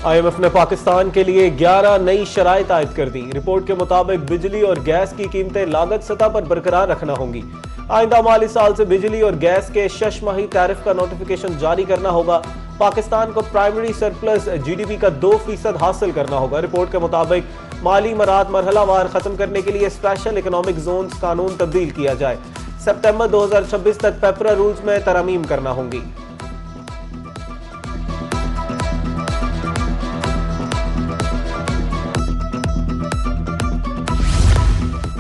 IMF ने पाकिस्तान के लिए 11 नई शराइत आयद कर दी। रिपोर्ट के मुताबिक बिजली और गैस की कीमतें लागत सतह पर बरकरार रखना होंगी। आइंदा माली साल से बिजली और गैस के 6 माही टैरिफ का नोटिफिकेशन जारी करना होगा। पाकिस्तान को प्राइमरी सरप्लस GDP का 2% हासिल करना होगा। रिपोर्ट के मुताबिक माली मराहत मरहलावार खत्म करने के लिए स्पेशल इकोनॉमिक जोन्स कानून तब्दील किया जाए। सितंबर 2026 तक पेपरा रूल्स में तरमीम करना होंगी।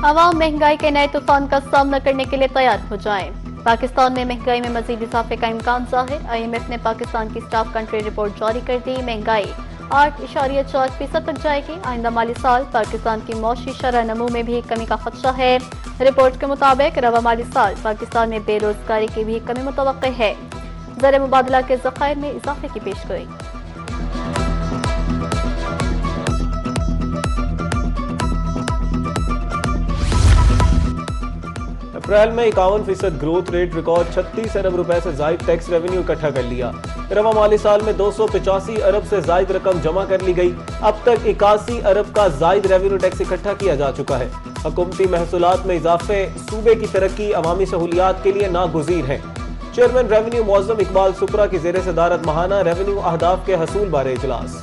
आवाम महंगाई के नए तूफान का सामना करने के लिए तैयार हो जाएं। पाकिस्तान में महंगाई में मजीद इजाफे का इम्कान जाहिर। IMF ने पाकिस्तान की स्टाफ कंट्री रिपोर्ट जारी कर दी। महंगाई 8.4% तक जाएगी। आइंदा माली साल पाकिस्तान की मौशी शरह नमू में भी कमी का खदशा है। रिपोर्ट के मुताबिक रवा माली साल पाकिस्तान में बेरोजगारी की भी कमी मुतवक्के है। ज़र मुबादला के ज़खायर में इजाफे की पेशगोई। अप्रैल में 51% ग्रोथ रेट रिकॉर्ड 36 अरब रुपए से जायद टैक्स रेवेन्यू इकट्ठा कर लिया। रवा माली साल में 285 अरब से जायद रकम जमा कर ली गई। अब तक 81 अरब का जायद रेवेन्यू टैक्स इकट्ठा किया जा चुका है। हुकूमती महसूलात में इजाफे सूबे की तरक्की अवामी सहूलियात के लिए नागुज़ीर है। चेयरमैन रेवेन्यू मुअज़्ज़म इकबाल सुपरा की ज़ेर सदारत माहाना रेवेन्यू अहदाफ के हसूल बारे इजलास।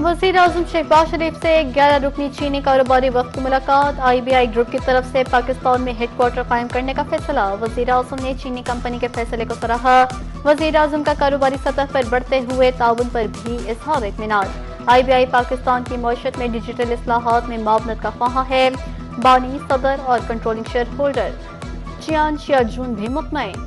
वज़ीर आज़म शहबाज शरीफ से 11 रुकनी चीनी कारोबारी वक्त की मुलाकात। IBI ग्रुप की तरफ से पाकिस्तान में हेडक्वार्टर कायम करने का फैसला। वज़ीर आज़म ने चीनी कंपनी के फैसले को सराहा। वज़ीर आज़म का कारोबारी सतह पर बढ़ते हुए ताउन पर भी इज़हार इत्मीनान। IBI पाकिस्तान की मईशत में डिजिटल इस्लाहात में मावनत का ख्वाह है। बानी, सदर और कंट्रोलिंग शेयर होल्डर चियान शियाजून भी मुतमईन।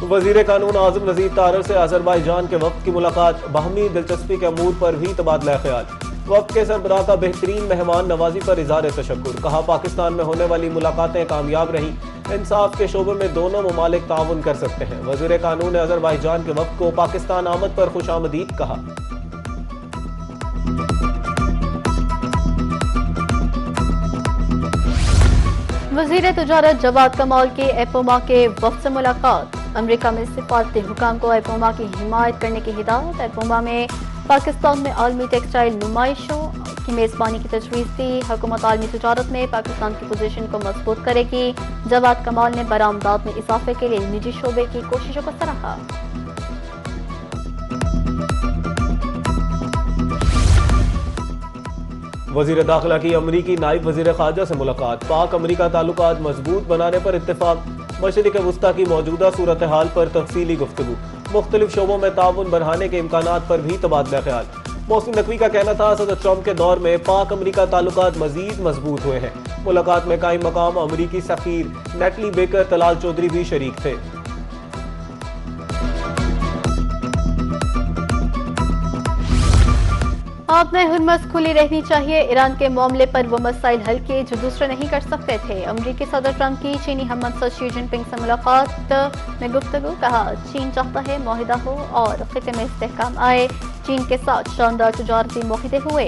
वजीर कानून आजम नजीर तारर से अजरबैजान के वक्त की मुलाकात। बाहमी दिलचस्पी के अमूर पर भी तबादला ख्याल। वक्त के सरबराह का बेहतरीन मेहमान नवाजी पर इज़हार तशक्कुर। कहा पाकिस्तान में होने वाली मुलाकातें कामयाब रहीं। इंसाफ के शोबे में दोनों ममालिक ताउन कर सकते हैं। वजीर कानून ने अजरबैजान के वक्त को पाकिस्तान आमद पर खुशामदीद कहा। वज़ीर तिजारत जवाद कमाल की एपोमा के वक्त से मुलाकात। अमेरिका में सिफारती हुकाम को एपोमा की हिमायत करने की हिदायत। एपोमा में पाकिस्तान में आलमी टेक्सटाइल नुमाइशों की मेज़बानी की तजवीज़ दी। हुकूमत आलमी तिजारत में पाकिस्तान की पोजीशन को मजबूत करेगी। जवाद कमाल ने बरामदात में इजाफे के लिए निजी शोबे की कोशिशों को सराहा। वजीर दाखिला की अमरीकी नायब वजीर खारजा से मुलाकात। पाक अमरीका ताल्लुकात मजबूत बनाने पर इत्तेफाक। मशरिक वस्ता की मौजूदा सूरत हाल पर तफसीली गुफ्तगू। मुख्तलिफ शोबों में ताउन बढ़ाने के इम्कानात पर भी तबादला ख्याल। मौसम नकवी का कहना था सदर ट्रंप के दौर में पाक अमरीका ताल्लुकात मजीद मजबूत हुए हैं। मुलाकात में कायम मकाम अमरीकी सफीर नेटली बेकर तलाल चौधरी भी शरीक थे। आपने हुर्मस खुली रहनी चाहिए। ईरान के मामले पर वो मसाइल हल किए जो दूसरे नहीं कर सकते थे। अमरीकी सदर ट्रंप की चीनी हमसद शी जिनपिंग से मुलाकात में गुफ्तगू। कहा चीन चाहता है मुआहिदा हो और खिते में इस्तेहकाम आए। चीन के साथ शानदार तजारती मुआहिदे हुए।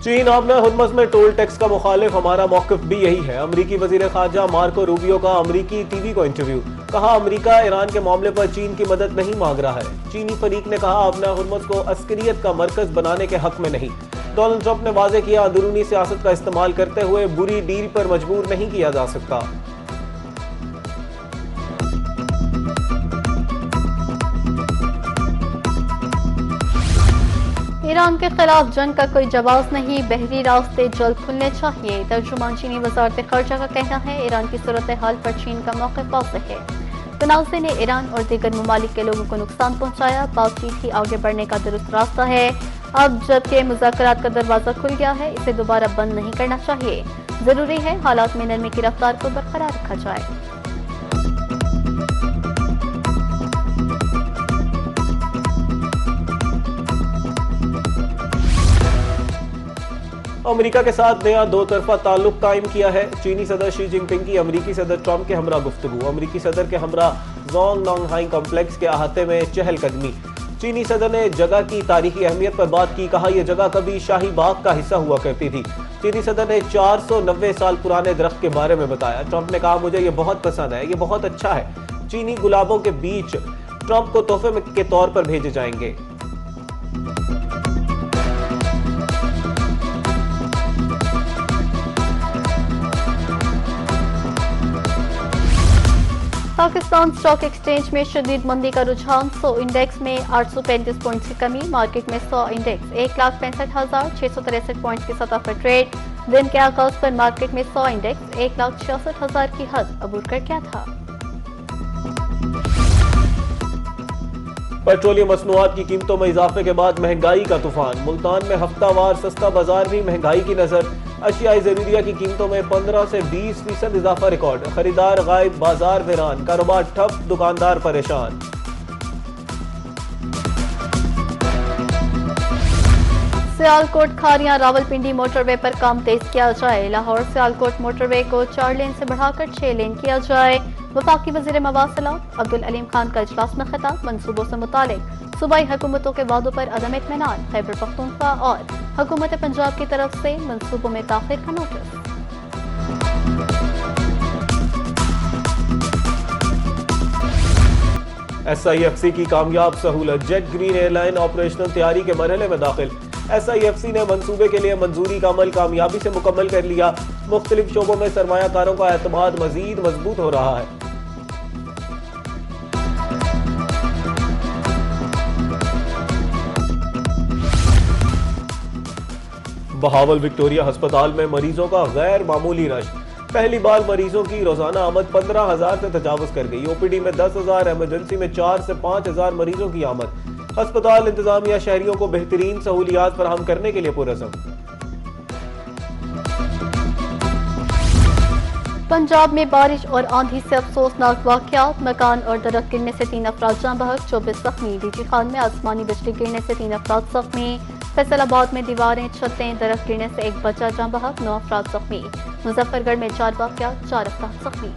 चीन आपने हुर्मस में टोल टैक्स का मुखालिफ। हमारा मौक़िफ़ भी यही है। अमरीकी वजीर खारजा मार्को रूबियो का अमरीकी टीवी को इंटरव्यू। कहा अमरीका ईरान के मामले पर चीन की मदद नहीं मांग रहा है। चीनी फरीक ने कहा आपने हुर्मस को अस्करियत का मरकज बनाने के हक में नहीं। डोनाल्ड ट्रंप ने वाज़ेह किया अंदरूनी सियासत का इस्तेमाल करते हुए बुरी डील पर मजबूर नहीं किया जा सकता। ईरान के खिलाफ जंग का कोई जवाब नहीं। बहरी रास्ते जल्द खुलने चाहिए। तर्जुमान चीनी वजारत खर्चा का कहना है ईरान की सूरत हाल पर चीन का मौक़िफ़ वाज़ेह है। तनाज़े ने ईरान और दीगर ममालिक के लोगों को नुकसान पहुँचाया। बातचीत ही आगे बढ़ने का दुरुस्त रास्ता है। अब जबकि मुज़ाकरात का दरवाज़ा खुल गया है इसे दोबारा बंद नहीं करना चाहिए। ज़रूरी है हालात में नरमी की रफ्तार को बरकरार रखा जाए। अमेरिका के साथ नया दो तरफा ताल्लुक कायम किया है। चीनी सदर शी जिनपिंग की अमेरिकी सदर ट्रंप के हमरा गुफ्तगू। अमेरिकी सदर के हमरा जोंगनांगहाई कॉम्प्लेक्स के अहाते में चहलकदमी। चीनी सदर ने जगह की तारीखी अहमियत पर बात की। कहा यह जगह कभी शाही बाग का हिस्सा हुआ करती थी। चीनी सदर ने 490 साल पुराने दरख्त के बारे में बताया। ट्रंप ने कहा मुझे ये बहुत पसंद है, ये बहुत अच्छा है। चीनी गुलाबों के बीज ट्रंप को तोहफे के तौर पर भेजे जाएंगे। पाकिस्तान स्टॉक एक्सचेंज में शदीद मंदी का रुझान। 100 इंडेक्स में 835 पॉइंट्स की कमी। मार्केट में 100 इंडेक्स 1,65,663 पॉइंट्स की सतह पर ट्रेड। दिन के आगाज पर मार्केट में 100 इंडेक्स 1,66,000 की हद अबूर कर गया था। पेट्रोलियम मसनूआत की कीमतों में इजाफे के बाद महंगाई का तूफान। मुल्तान में हफ्तावार सस्ता बाजार भी महंगाई की नजर। अशियाई जरूरिया की कीमतों में 15 से 20% इजाफा रिकॉर्ड। खरीदार गायब, बाजार वीरान, कारोबार ठप, दुकानदार परेशान। सियालकोट खारियां रावलपिंडी मोटरवे पर काम तेज किया जाए। लाहौर सियालकोट मोटरवे को 4 लेन से बढ़ाकर 6 लेन किया जाए। वफाकी वजीर मवासिलात अब्दुल अलीम खान का इजलास में खिताब। मंसूबों से मुतालिक सूबाई हुकूमतों के वादों पर अदम इत्मीनान। खैबर पख्तूनख्वा और हुकूमत पंजाब की तरफ से मंसूबों में ताखिर का नोटिस। SIFC की कामयाब सहूलत। जेट ग्रीन एयरलाइन ऑपरेशनल तैयारी के मरहले में दाखिल। SIFC ने मंसूबे के लिए मंजूरी का अमल कामयाबी से मुकम्मल कर लिया। मुख्तलिफ शोबों में सरमायाकारों का एतमाद मजीद मजबूत हो रहा है। बहावल विक्टोरिया अस्पताल में मरीजों का गैर मामूली रश। पहली बार मरीजों की रोजाना आमद 15,000 से तजावुज कर गई। OPD में 10,000, इमरजेंसी में 4 से 5,000 मरीजों की आमद। अस्पताल इंतजामिया शहरियों को बेहतरीन सहूलियात फराहम करने के लिए पुरअज़्म। पंजाब में बारिश और आंधी से अफसोसनाक वाकयात। मकान और दरख्त गिरने से 3 अफराद जाँ बहक, 24 जख्मी। डीजी खान में आसमानी बिजली गिरने से 3 अफराद जख्मी। फैसलाबाद में दीवारें, छतें, दरख्त गिरने से 1 बच्चा जाँ बहक, 9 अफराद जख्मी। मुजफ्फरगढ़ में 4 वाकयात, 4 अफराद जख्मी।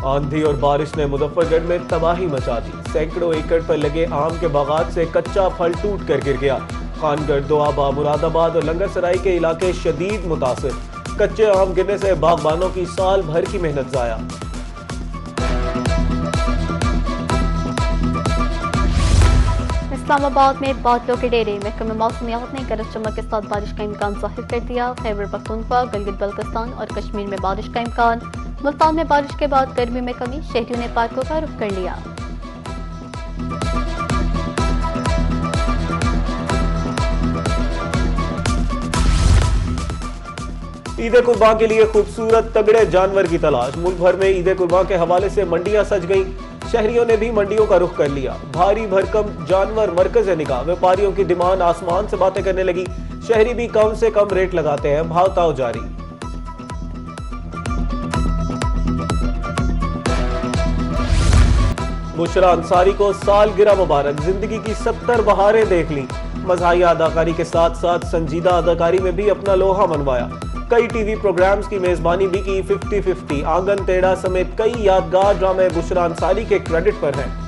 आंधी और बारिश ने मुजफ्फरगढ़ में तबाही मचा दी। सैकड़ों एकड़ पर लगे आम के बागात से कच्चा फल टूट कर गिर गया। खानगढ़, दोआबा, मुरादाबाद और लंगरसराय के इलाके शदीद मुतासिर। कच्चे आम गिरने से बागबानों की साल भर की मेहनत जाया। इस्लामाबाद में बादलों के डेरे। महकमे मौसमियात ने गरज चमक के साथ बारिश का इम्कान जाहिर कर दिया। खैबर पख्तूनख्वा, गिलगित बल्तिस्तान और कश्मीर में बारिश का इम्कान। मुल्तान में बारिश के बाद गर्मी में कमी। शहरियों ने पार्कों का रुख कर लिया। ईद कुर्बान के लिए खूबसूरत तगड़े जानवर की तलाश। मुल्क भर में ईद कुर्बान के हवाले से मंडियां सज गईं। शहरियों ने भी मंडियों का रुख कर लिया। भारी भरकम जानवर मरकज निगाह। व्यापारियों की डिमांड आसमान से बातें करने लगी। शहरी भी कम से कम रेट लगाते हैं। भाव ताव जारी। बुशरा अंसारी को सालगिरह मुबारक। जिंदगी की 70 बहारें देख ली। मज़ाहिया अदाकारी के साथ साथ संजीदा अदाकारी में भी अपना लोहा मनवाया। कई टीवी प्रोग्राम्स की मेजबानी भी की। 50-50, आंगन टेढ़ा समेत कई यादगार ड्रामे बुशरा अंसारी के क्रेडिट पर हैं।